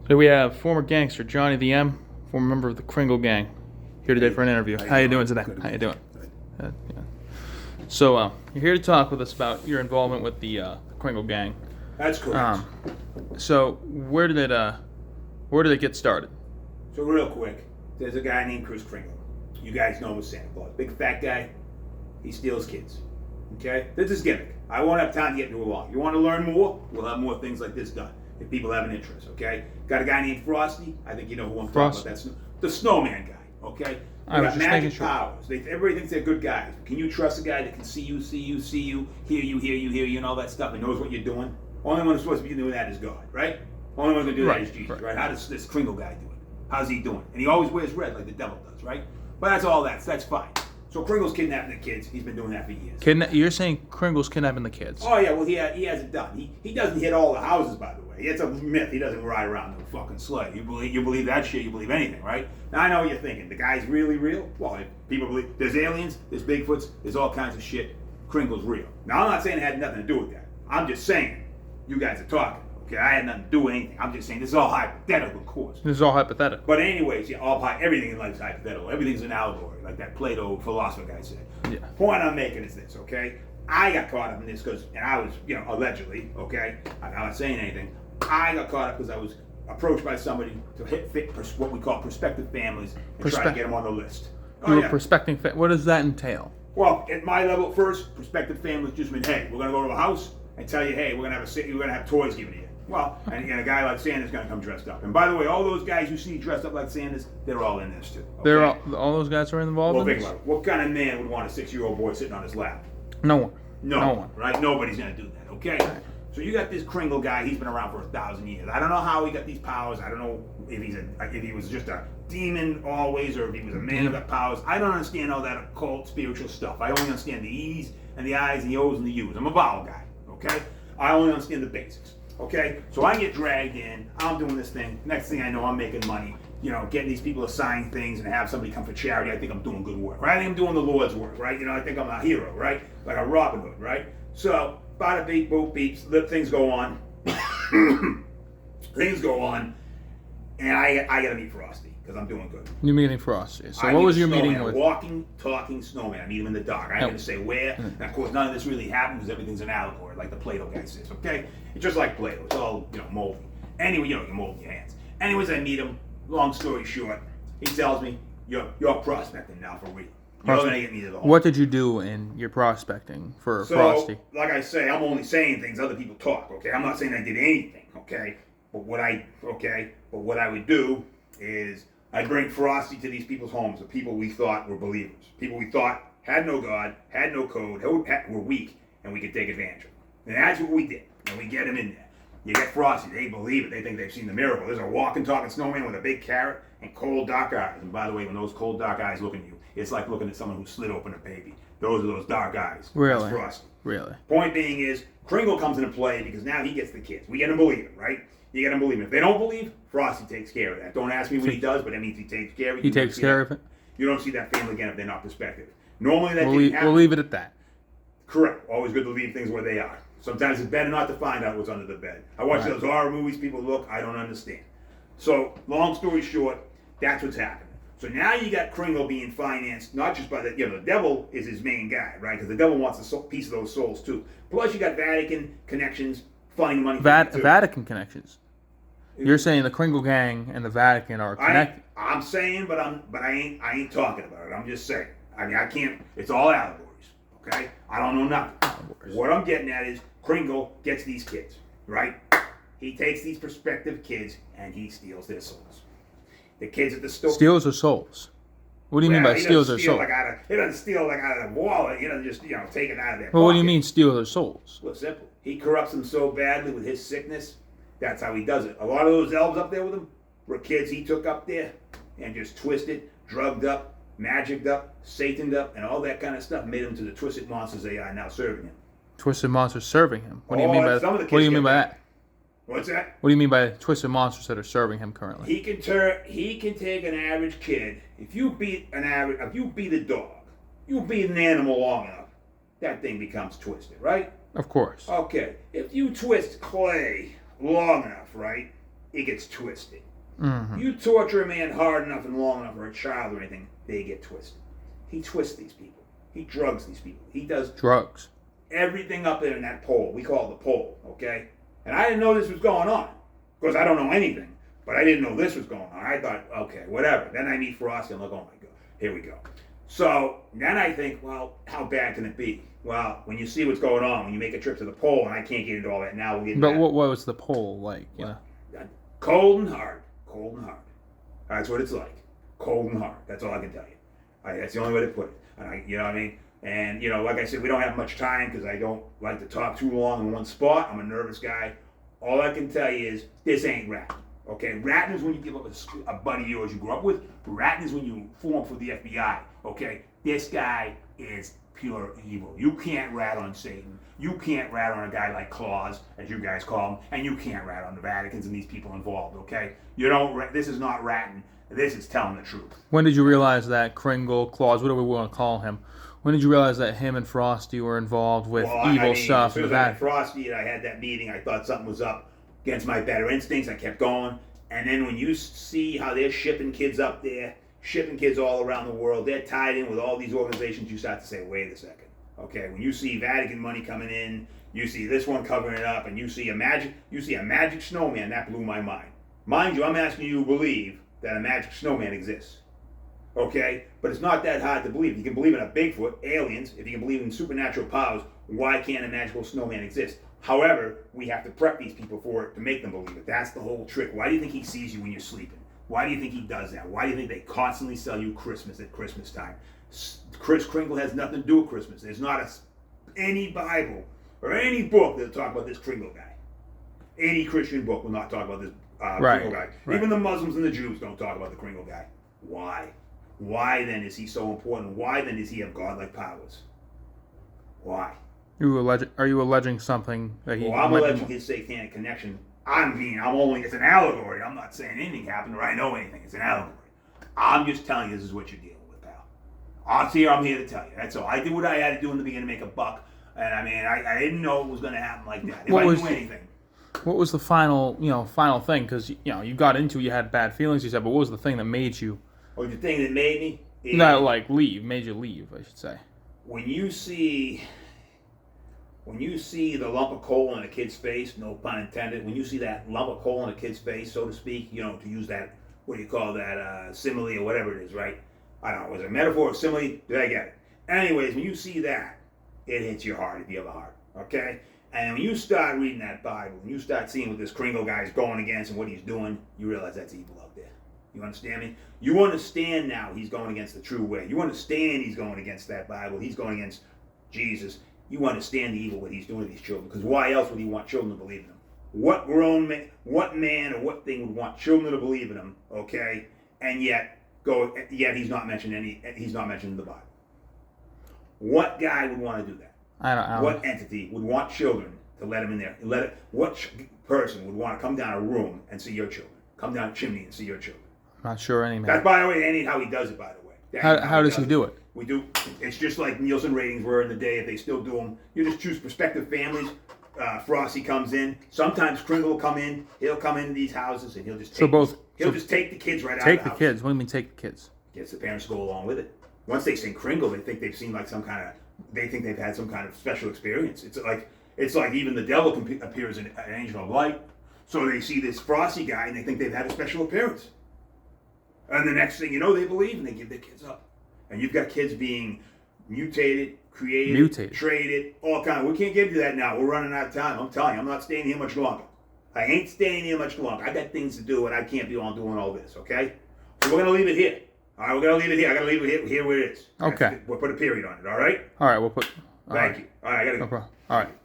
Today we have former gangster Johnny the M, former member of the Kringle Gang, here today for an interview. How you doing today? How you doing? Yeah. So you're here to talk with us about your involvement with the Kringle Gang. That's correct. So where did it get started? So real quick, there's a guy named Chris Kringle. You guys know him as Santa Claus. Big fat guy. He steals kids. Okay? This is gimmick. I won't have time to get into a lot. You want to learn more? We'll have more things like this done. If people have an interest, okay? Got a guy named Frosty. I think you know who I'm talking about. That's the snowman guy, okay? They got magic powers. Everybody thinks they're good guys. Can you trust a guy that can see you, hear you, and all that stuff, and knows what you're doing? Only one who's supposed to be doing that is God, right? Only one who's going to do that is Jesus, right? How does this Kringle guy do it? How's he doing? And he always wears red like the devil does, right? But that's all that's fine. So Kringle's kidnapping the kids. He's been doing that for years. You're saying Kringle's kidnapping the kids? Oh yeah, well he has it done. He doesn't hit all the houses, by the way. It's a myth. He doesn't ride around in a fucking sleigh. You believe that shit, you believe anything, right? Now I know what you're thinking. The guy's really real? Well, if people believe there's aliens, there's Bigfoots, there's all kinds of shit. Kringle's real. Now I'm not saying it had nothing to do with that. I'm just saying you guys are talking. Okay, I had nothing to do with anything. I'm just saying this is all hypothetical, of course. This is all hypothetical. But anyways, yeah, everything in life is hypothetical. Everything's an allegory, like that Plato philosopher guy said. Yeah. Point I'm making is this, okay? I got caught up in this and I was, allegedly, okay? I'm not saying anything. I got caught up because I was approached by somebody to fit what we call prospective families and try to get them on the list. You were prospecting. What does that entail? Well, at my level, first, prospective families just mean, hey, we're gonna go to a house and tell you, hey, we're gonna have toys given to you. Well, and a guy like Santa's going to come dressed up. And by the way, all those guys you see dressed up like Santa's, they're all in this too. Okay? They're all those guys are involved in this? Well, think about it. What kind of man would want a 6-year-old boy sitting on his lap? No one. No one. Right? Nobody's going to do that, okay? So you got this Kringle guy. He's been around for 1,000 years. I don't know how he got these powers. I don't know if he was just a demon always or if he was a man who got powers. I don't understand all that occult spiritual stuff. I only understand the E's and the I's and the O's and the U's. I'm a vowel guy, okay? I only understand the basics. Okay, so I get dragged in, I'm doing this thing, next thing I know I'm making money, getting these people to sign things and have somebody come for charity. I think I'm doing good work, right? I think I'm doing the Lord's work, right? I think I'm a hero, right? Like a Robin Hood, right? So, bada beep, boop, beeps, things go on. Things go on, and I gotta meet Frosty, because I'm doing good. You're meeting Frosty. So what was your meeting with? A walking, talking snowman. I meet him in the dark. I ain't gonna say where. And of course, none of this really happened because everything's an allegory, like the Plato guy says, okay? It's just like Plato. It's all, moldy. Anyway, you mold your hands. Anyways, I meet him. Long story short, he tells me, you're prospecting now for real. You're gonna get me to the home. What did you do in your prospecting for Frosty? Like I say, I'm only saying things other people talk, okay? I'm not saying I did anything, okay? But what I would do is I'd bring Frosty to these people's homes, the people we thought were believers, people we thought had no God, had no code, were weak, and we could take advantage of them. And that's what we did. And we get them in there. You get Frosty, they believe it, they think they've seen the miracle. There's a walking, talking snowman with a big carrot and cold, dark eyes. And by the way, when those cold, dark eyes look at you, it's like looking at someone who slid open a baby. Those are those dark eyes. Really? That's Frosty. Really? Point being is, Kringle comes into play because now he gets the kids. We get them believing, right? You get them believing. If they don't believe, Frosty takes care of that. Don't ask me what he does, but that means he takes care of it. He takes care of it? You don't see that family again if they're not prospective. Normally that didn't happen. We'll leave it at that. Correct. Always good to leave things where they are. Sometimes it's better not to find out what's under the bed. I watch those horror movies, people look, I don't understand. So, long story short, that's what's happening. So now you got Kringle being financed, not just by the devil is his main guy, right? Because the devil wants a piece of those souls too. Plus you got Vatican connections, funding money. Vatican connections. You're saying the Kringle Gang and the Vatican are connected. I'm saying, but I ain't talking about it. I'm just saying. I mean, I can't. It's all allegories. Okay, I don't know nothing. What I'm getting at is Kringle gets these kids, right? He takes these prospective kids and he steals their souls. The kids at the store. Steals their souls. What do you mean by steals their souls? He doesn't steal like out of the wallet. He doesn't just take it out of their pocket. Well, what do you mean steal their souls? Well, simple. He corrupts them so badly with his sickness. That's how he does it. A lot of those elves up there with him were kids he took up there and just twisted, drugged up, magicked up, sataned up, and all that kind of stuff made them to the twisted monsters they are now serving him. Twisted monsters serving him? What do you mean by that? What do you mean by that? What's that? What do you mean by twisted monsters that are serving him currently? He can take an average kid. If you beat a dog, you beat an animal long enough, that thing becomes twisted, right? Of course. Okay. If you twist clay long enough, right? it gets twisted. Mm-hmm. You torture a man hard enough and long enough, or a child or anything, they get twisted. He twists these people. He drugs these people. He does Drugs. everything up there in that pole. We call it the pole, okay? And I didn't know this was going on, because I don't know anything. But I didn't know this was going on. I thought, okay, whatever. Then I meet Frosty. I'm like, oh my God, here we go. So then I think, well, how bad can it be? Well, when you see what's going on, when you make a trip to the pole, and I can't get into all that now, we'll get into But that. what was the pole like? Yeah. Cold and hard. Cold and hard. That's what it's like. Cold and hard. That's all I can tell you. That's the only way to put it. And you know what I mean? And, you know, like I said, we don't have much time because I don't like to talk too long in one spot. I'm a nervous guy. All I can tell you is this ain't ratting. Okay? Ratting is when you give up a buddy of yours you grew up with. Ratting is when you form for the FBI. Okay? This guy is pure evil. You can't rat on Satan. You can't rat on a guy like Claus, as you guys call him, and you can't rat on the Vaticans and these people involved, okay? You don't. This is not ratting. This is telling the truth. When did you realize that Kringle, Claus, whatever we want to call him, when did you realize that him and Frosty were involved with evil stuff? As soon as I had Frosty and I had that meeting, I thought something was up against my better instincts. I kept going. And then when you see how they're shipping kids up there, shipping kids all around the world, they're tied in with all these organizations, you start to say, wait a second. Okay, when you see Vatican money coming in, you see this one covering it up, and you see a magic snowman, that blew my mind. Mind you, I'm asking you to believe that a magic snowman exists. Okay? But it's not that hard to believe. If you can believe in a Bigfoot, aliens, if you can believe in supernatural powers, why can't a magical snowman exist? However, we have to prep these people for it to make them believe it. That's the whole trick. Why do you think he sees you when you're sleeping? Why do you think he does that? Why do you think they constantly sell you Christmas at Christmas time? Kris Kringle has nothing to do with Christmas. There's not any Bible or any book that'll talk about this Kringle guy. Any Christian book will not talk about this Kringle guy. Right. Even the Muslims and the Jews don't talk about the Kringle guy. Why? Why then is he so important? Why then does he have godlike powers? Why? Are you alleging something that he? Well, I'm alleging his satanic connection. It's an allegory. I'm not saying anything happened or I know anything. It's an allegory. I'm just telling you this is what you're dealing with, pal. I'm here to tell you. That's all. I did what I had to do in the beginning to make a buck. And I mean, I didn't know it was going to happen like that. If I knew anything. What was the final thing? Because, you got into it, you had bad feelings, you said, but what was the thing that made you? Well, the thing that made me? Made you leave, I should say. When you see the lump of coal in a kid's face, no pun intended, when you see that lump of coal in a kid's face, so to speak, to use that, what do you call that, simile or whatever it is, right? I don't know, was it a metaphor or simile? Did I get it? Anyways, when you see that, it hits your heart if you have a heart, okay? And when you start reading that Bible, and you start seeing what this Kringle guy is going against and what he's doing, you realize that's evil out there. You understand me? You understand now he's going against the true way. You understand he's going against that Bible. He's going against Jesus. You understand the evil what he's doing to these children. Because why else would he want children to believe in him? What man or what thing would want children to believe in him, okay? And yet he's not mentioned in the Bible. What guy would want to do that? I don't What entity would want children to let him in there? What person would want to come down a room and see your children? Come down a chimney and see your children? I'm not sure any man. That's, by the way, that ain't how he does it, by the way. How does he do it? We do. It's just like Nielsen ratings were in the day, if they still do them. You just choose prospective families. Frosty comes in. Sometimes Kringle will come in. He'll come into these houses and he'll just take just take the kids right out of the house. Take the kids? What do you mean take the kids? Gets the parents to go along with it. Once they sing Kringle, they think they've seen like they think they've had some kind of special experience. It's like even the devil appears in an angel of light. So they see this Frosty guy and they think they've had a special appearance. And the next thing you know, they believe and they give their kids up. And you've got kids being mutated, created, traded, all kinds. We can't get into that now. We're running out of time. I'm telling you, I'm not staying here much longer. I ain't staying here much longer. I got things to do and I can't be on doing all this, okay? So we're going to leave it here. All right, we're going to leave it here. I got to leave it here where it is. Okay. We'll put a period on it, all right? All right, we'll put... Thank you. All right, I got to go. No problem. All right.